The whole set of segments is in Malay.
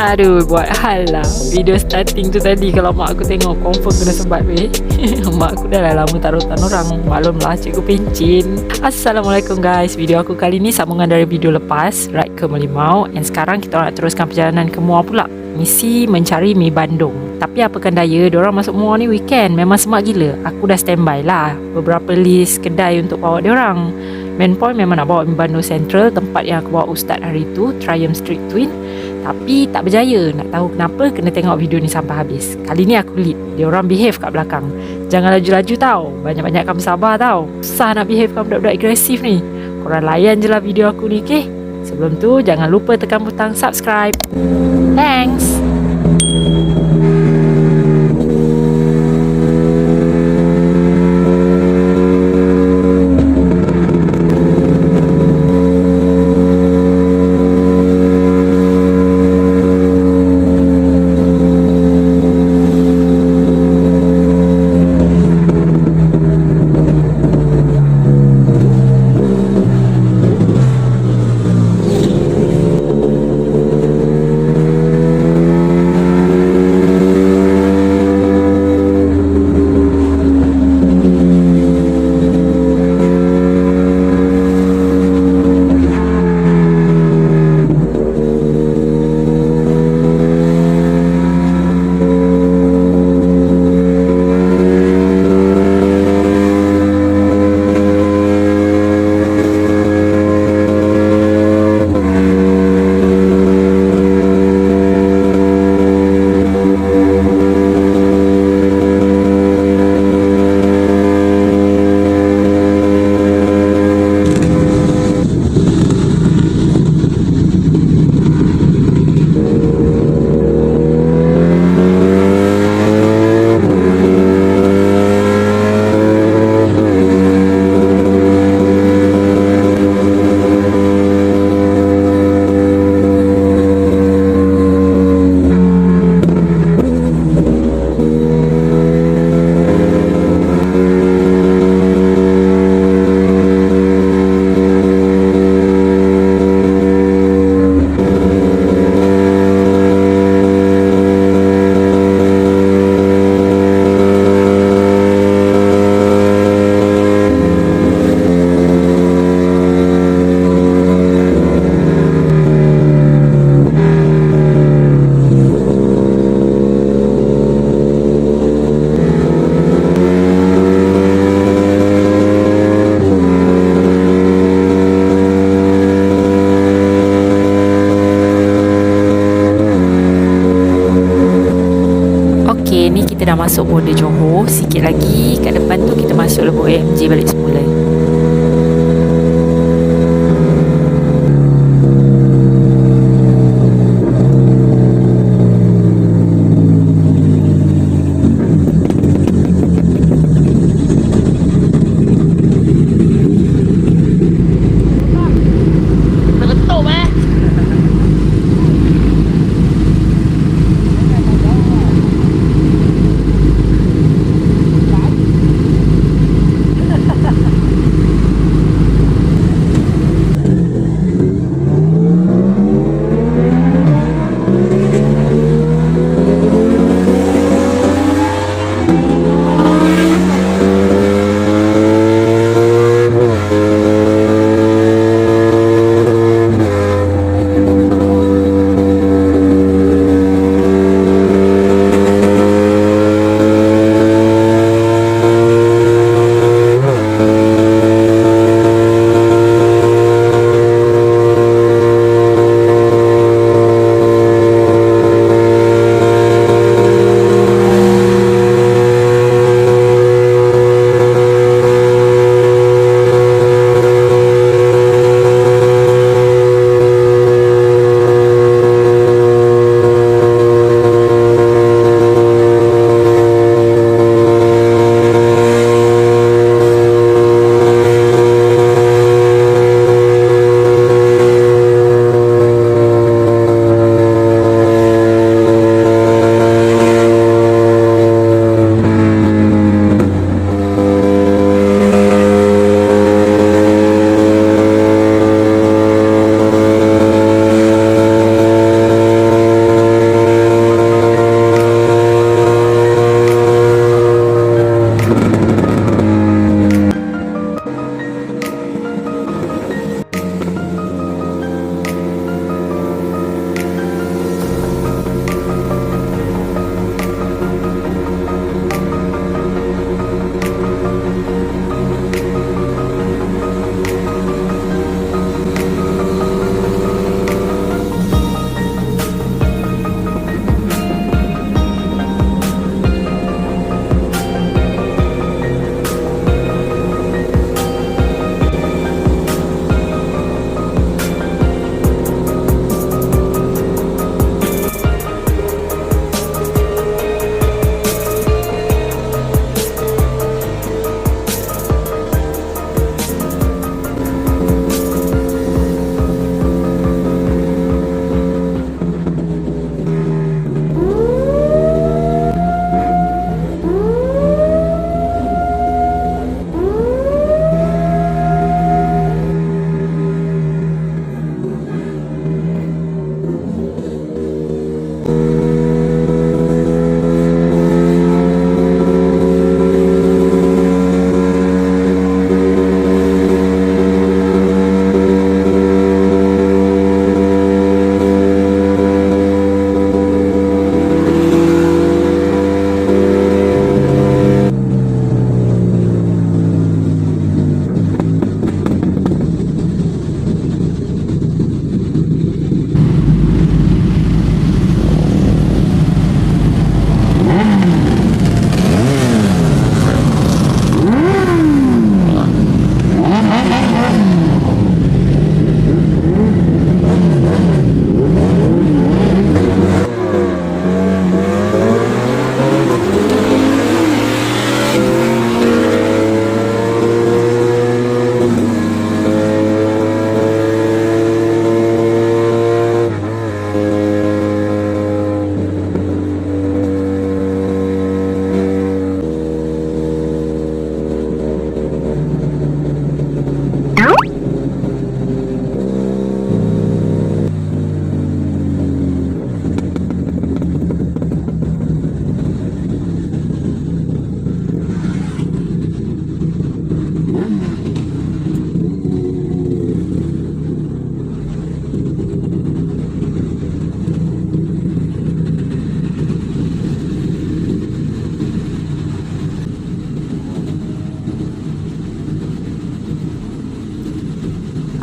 Aduh, buat hal lah. Video starting tu tadi kalau mak aku tengok confirm kena sebat weh. Mak aku dah lah lama tak rotan orang. Maklum lah cikgu pencin. Assalamualaikum guys. Video aku kali ni sambungan dari video lepas, Ride ke Merlimau. And sekarang kita nak teruskan perjalanan ke Muar pula. Misi mencari mi Bandung. Tapi apakan daya, diorang masuk Muar ni weekend. Memang semak gila. Aku dah standby lah beberapa list kedai untuk bawa diorang. Main point memang nak bawa mi Bandung Central, tempat yang aku bawa Ustaz hari tu, Triumph Street Twin. Tapi tak berjaya. Nak tahu kenapa, kena tengok video ni sampai habis. Kali ni aku lead. Diorang behave kat belakang. Jangan laju-laju tau. Banyak-banyakkan bersabar tau. Susah nak behave kan budak-budak agresif ni. Korang layan je lah video aku ni, okay? Sebelum tu, jangan lupa tekan butang subscribe. Thanks! Ni kita dah masuk border Johor. Sikit lagi kat depan tu kita masuk Lubuk AMJ balik semula.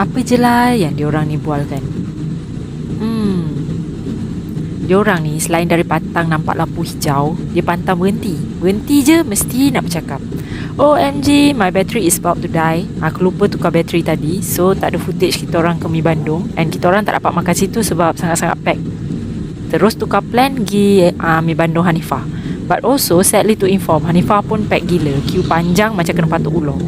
Apa je lah yang diorang ni bualkan. Diorang ni selain dari pantang nampak lampu hijau, dia pantang berhenti. Berhenti je mesti nak bercakap. OMG, my battery is about to die. Aku lupa tukar bateri tadi, so tak ada footage kita orang ke Mi Bandung. And kita orang tak dapat makan situ sebab sangat-sangat pack. Terus tukar plan pergi Mi Bandung Hanifah. But also sadly to inform, Hanifah pun pack gila. Queue panjang macam kena patuk ular.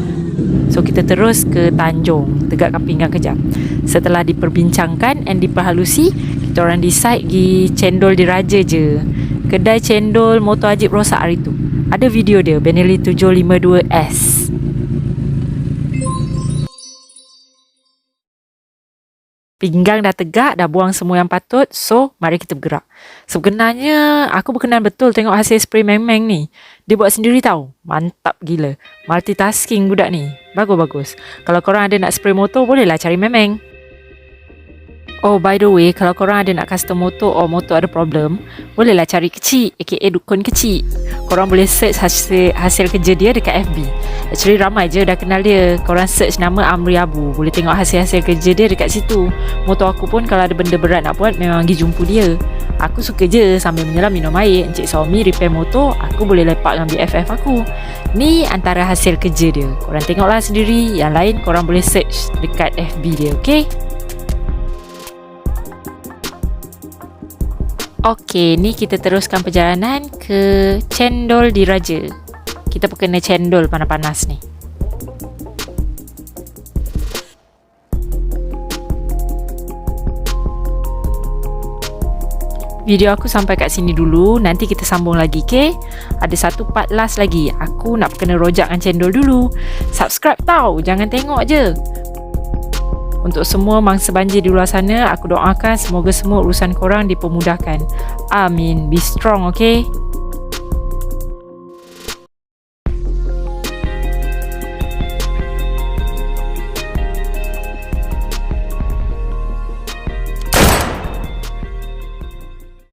So kita terus ke Tanjung, tegakkan pinggang kejap. Setelah diperbincangkan and diperhalusi, kita orang decide pergi cendol di Raja je. Kedai cendol motor Ajib rosak hari tu. Ada video dia, Benelli 752S. Pinggang dah tegak, dah buang semua yang patut. So, mari kita bergerak. Sebenarnya, aku berkenan betul tengok hasil spray Meng-Meng ni. Dia buat sendiri tahu. Mantap gila. Multitasking budak ni. Bagus-bagus. Kalau korang ada nak spray motor, bolehlah cari Meng-Meng. Oh, by the way, kalau korang ada nak custom motor or motor ada problem, bolehlah cari Kecik, aka Dukun Kecik. Korang boleh search hasil kerja dia dekat FB. Actually ramai je dah kenal dia. Korang search nama Amri Abu, boleh tengok hasil-hasil kerja dia dekat situ. Motor aku pun kalau ada benda berat nak buat, memang pergi jumpa dia. Aku suka je sambil menyelam minum air. Encik Somi repair motor, aku boleh lepak dengan BFF aku. Ni antara hasil kerja dia. Korang tengoklah sendiri. Yang lain korang boleh search dekat FB dia, okay? Okey, ni kita teruskan perjalanan ke cendol di Raja. Kita pun kena cendol panas-panas ni. Video aku sampai kat sini dulu. Nanti kita sambung lagi, okay? Ada satu part last lagi. Aku nak kena rojakkan cendol dulu. Subscribe tau, jangan tengok je. Untuk semua mangsa banjir di luar sana, aku doakan semoga semua urusan korang dipermudahkan. Amin. Be strong, okay?